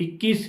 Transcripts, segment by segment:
21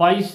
22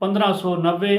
1590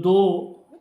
2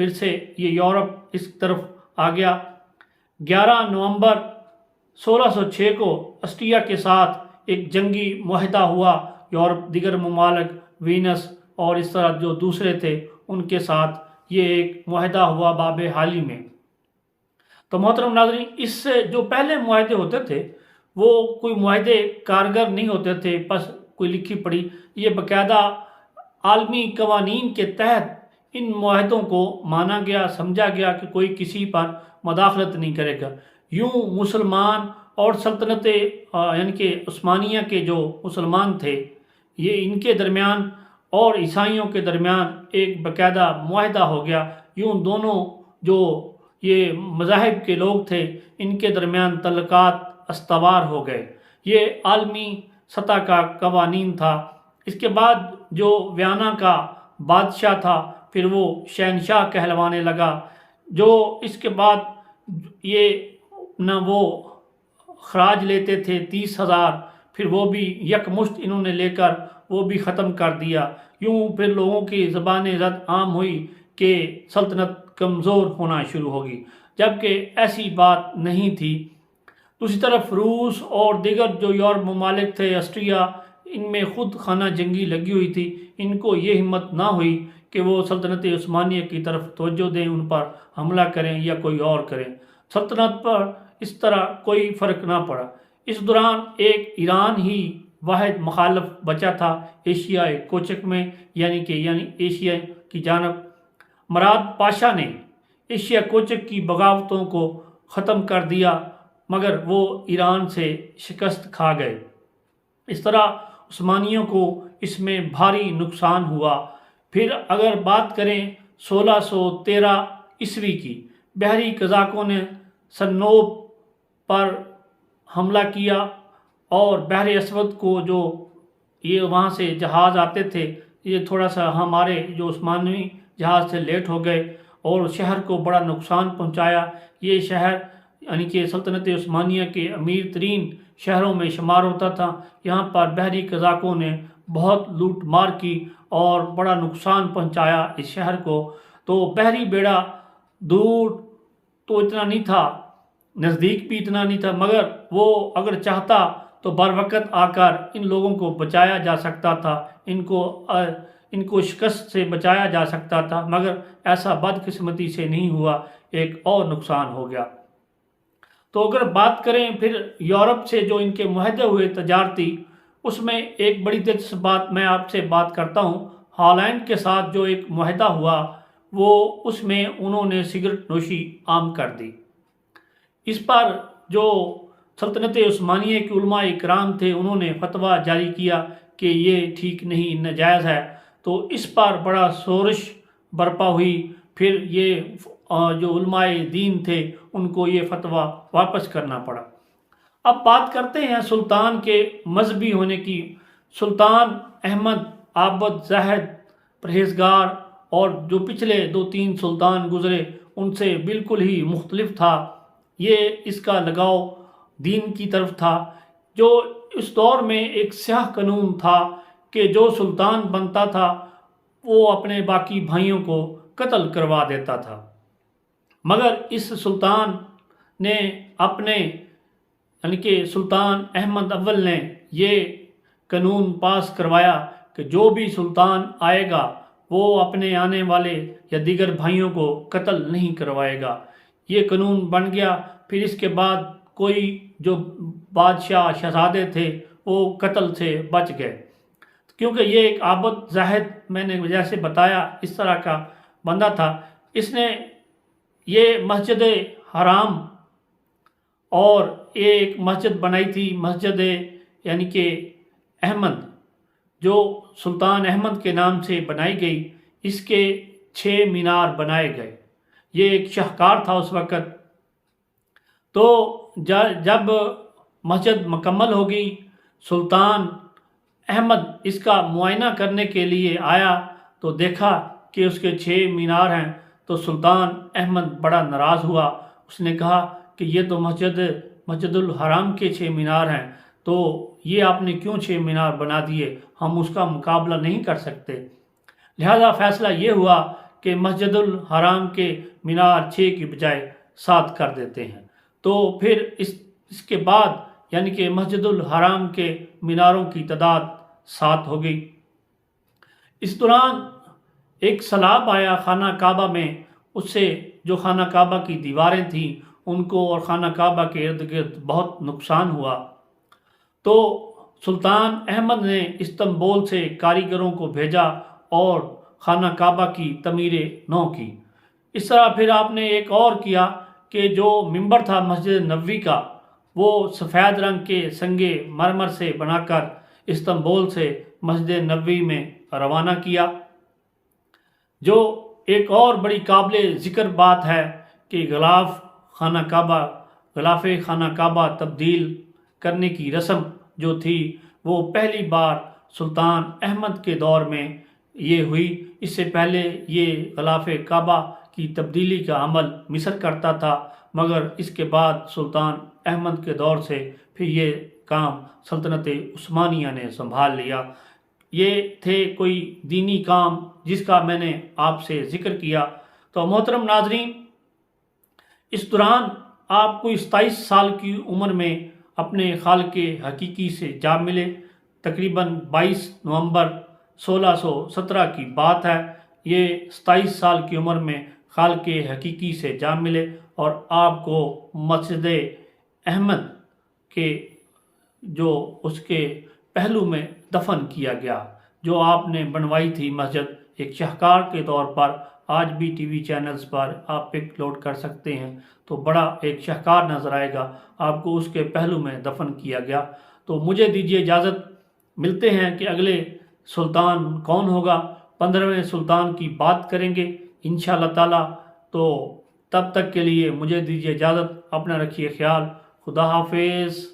پھر سے یہ یورپ اس طرف آ گیا۔ 11 نومبر 1606 کو آسٹریا کے ساتھ ایک جنگی معاہدہ ہوا۔ یورپ دیگر ممالک وینس اور اس طرح جو دوسرے تھے ان کے ساتھ یہ ایک معاہدہ ہوا باب حالی میں۔ تو محترم ناظرین، اس سے جو پہلے معاہدے ہوتے تھے وہ کوئی معاہدے کارگر نہیں ہوتے تھے، بس کوئی لکھی پڑھی۔ یہ باقاعدہ عالمی قوانین کے تحت ان معاہدوں کو مانا گیا، سمجھا گیا کہ کوئی کسی پر مداخلت نہیں کرے گا۔ یوں مسلمان اور سلطنت یعنی کہ عثمانیہ کے جو مسلمان تھے یہ ان کے درمیان اور عیسائیوں کے درمیان ایک باقاعدہ معاہدہ ہو گیا۔ یوں دونوں جو یہ مذاہب کے لوگ تھے ان کے درمیان تعلقات استوار ہو گئے۔ یہ عالمی سطح کا قوانین تھا۔ اس کے بعد جو ویانا کا بادشاہ تھا پھر وہ شہنشاہ کہلوانے لگا، جو اس کے بعد یہ نہ وہ خراج لیتے تھے 30,000، پھر وہ بھی یکمشت انہوں نے لے کر وہ بھی ختم کر دیا۔ یوں پھر لوگوں کی زبان زد عام ہوئی کہ سلطنت کمزور ہونا شروع ہوگی، جبکہ ایسی بات نہیں تھی۔ دوسری طرف روس اور دیگر جو یورپ ممالک تھے، آسٹریا، ان میں خود خانہ جنگی لگی ہوئی تھی۔ ان کو یہ ہمت نہ ہوئی کہ وہ سلطنت عثمانیہ کی طرف توجہ دیں، ان پر حملہ کریں یا کوئی اور کریں۔ سلطنت پر اس طرح کوئی فرق نہ پڑا۔ اس دوران ایک ایران ہی واحد مخالف بچا تھا ایشیائے کوچک میں، یعنی ایشیا کی جانب۔ مراد پاشا نے ایشیا کوچک کی بغاوتوں کو ختم کر دیا مگر وہ ایران سے شکست کھا گئے۔ اس طرح عثمانیوں کو اس میں بھاری نقصان ہوا۔ پھر اگر بات کریں 1613 عیسوی کی، بحری قزاقوں نے سنوب پر حملہ کیا اور بحر اسود کو جو یہ وہاں سے جہاز آتے تھے یہ تھوڑا سا ہمارے جو عثمانوی جہاز سے لیٹ ہو گئے اور شہر کو بڑا نقصان پہنچایا۔ یہ شہر یعنی کہ سلطنت عثمانیہ کے امیر ترین شہروں میں شمار ہوتا تھا۔ یہاں پر بحری قزاقوں نے بہت لوٹ مار کی اور بڑا نقصان پہنچایا اس شہر کو۔ تو بحری بیڑا دور تو اتنا نہیں تھا، نزدیک بھی اتنا نہیں تھا، مگر وہ اگر چاہتا تو بر وقت آ کر ان لوگوں کو بچایا جا سکتا تھا، ان کو شکست سے بچایا جا سکتا تھا، مگر ایسا بدقسمتی سے نہیں ہوا، ایک اور نقصان ہو گیا۔ تو اگر بات کریں پھر یورپ سے جو ان کے معاہدے ہوئے تجارتی، اس میں ایک بڑی دلچسپ بات میں آپ سے بات کرتا ہوں۔ ہالینڈ کے ساتھ جو ایک معاہدہ ہوا وہ اس میں انہوں نے سگریٹ نوشی عام کر دی۔ اس پر جو سلطنت عثمانیہ کے علماء اکرام تھے انہوں نے فتویٰ جاری کیا کہ یہ ٹھیک نہیں، ناجائز ہے۔ تو اس پر بڑا شورش برپا ہوئی۔ پھر یہ جو علماء دین تھے ان کو یہ فتویٰ واپس کرنا پڑا۔ اب بات کرتے ہیں سلطان کے مذہبی ہونے کی۔ سلطان احمد عابد زاہد پرہیزگار اور جو پچھلے 2-3 سلطان گزرے ان سے بالکل ہی مختلف تھا۔ یہ اس کا لگاؤ دین کی طرف تھا۔ جو اس دور میں ایک سیاہ قانون تھا کہ جو سلطان بنتا تھا وہ اپنے باقی بھائیوں کو قتل کروا دیتا تھا، مگر اس سلطان نے اپنے یعنی کہ سلطان احمد اول نے یہ قانون پاس کروایا کہ جو بھی سلطان آئے گا وہ اپنے آنے والے یا دیگر بھائیوں کو قتل نہیں کروائے گا۔ یہ قانون بن گیا۔ پھر اس کے بعد کوئی جو بادشاہ شہزادے تھے وہ قتل سے بچ گئے، کیونکہ یہ ایک عابد زاہد میں نے جیسے بتایا اس طرح کا بندہ تھا۔ اس نے یہ مسجد حرام اور ایک مسجد بنائی تھی، مسجد یعنی کہ احمد، جو سلطان احمد کے نام سے بنائی گئی۔ اس کے 6 مینار بنائے گئے۔ یہ ایک شاہکار تھا اس وقت۔ تو جب مسجد مکمل ہو گئی، سلطان احمد اس کا معائنہ کرنے کے لیے آیا تو دیکھا کہ اس کے 6 مینار ہیں۔ تو سلطان احمد بڑا ناراض ہوا۔ اس نے کہا کہ یہ تو مسجد الحرام کے 6 مینار ہیں، تو یہ آپ نے کیوں 6 مینار بنا دیے؟ ہم اس کا مقابلہ نہیں کر سکتے۔ لہذا فیصلہ یہ ہوا کہ مسجد الحرام کے مینار 6 کی بجائے 7 کر دیتے ہیں۔ تو پھر اس کے بعد یعنی کہ مسجد الحرام کے میناروں کی تعداد 7 ہو گئی۔ اس دوران ایک سیلاب آیا خانہ کعبہ میں، اس سے جو خانہ کعبہ کی دیواریں تھیں ان کو اور خانہ کعبہ کے ارد گرد بہت نقصان ہوا۔ تو سلطان احمد نے استنبول سے کاریگروں کو بھیجا اور خانہ کعبہ کی تعمیر نو کی۔ اس طرح پھر آپ نے ایک اور کیا کہ جو منبر تھا مسجد نبوی کا وہ سفید رنگ کے سنگ مرمر سے بنا کر استنبول سے مسجد نبوی میں روانہ کیا۔ جو ایک اور بڑی قابل ذکر بات ہے کہ غلاف خانہ کعبہ تبدیل کرنے کی رسم جو تھی وہ پہلی بار سلطان احمد کے دور میں یہ ہوئی۔ اس سے پہلے یہ غلاف کعبہ کی تبدیلی کا عمل مصر کرتا تھا، مگر اس کے بعد سلطان احمد کے دور سے پھر یہ کام سلطنت عثمانیہ نے سنبھال لیا۔ یہ تھے کوئی دینی کام جس کا میں نے آپ سے ذکر کیا۔ تو محترم ناظرین، اس دوران آپ کو 27 سال کی عمر میں اپنے خالق حقیقی سے جا ملے۔ تقریباً 22 نومبر 1617 کی بات ہے۔ یہ 27 سال کی عمر میں خالق حقیقی سے جا ملے اور آپ کو مسجد احمد کے جو اس کے پہلو میں دفن کیا گیا، جو آپ نے بنوائی تھی مسجد ایک شاہکار کے طور پر۔ آج بھی ٹی وی چینلز پر آپ پک لوڈ کر سکتے ہیں تو بڑا ایک شاہکار نظر آئے گا، آپ کو اس کے پہلو میں دفن کیا گیا۔ تو مجھے دیجیے اجازت، ملتے ہیں کہ اگلے سلطان کون ہوگا، 15ویں سلطان کی بات کریں گے انشاءاللہ تعالی۔ تو تب تک کے لیے مجھے دیجیے اجازت، اپنا رکھیے خیال، خدا حافظ۔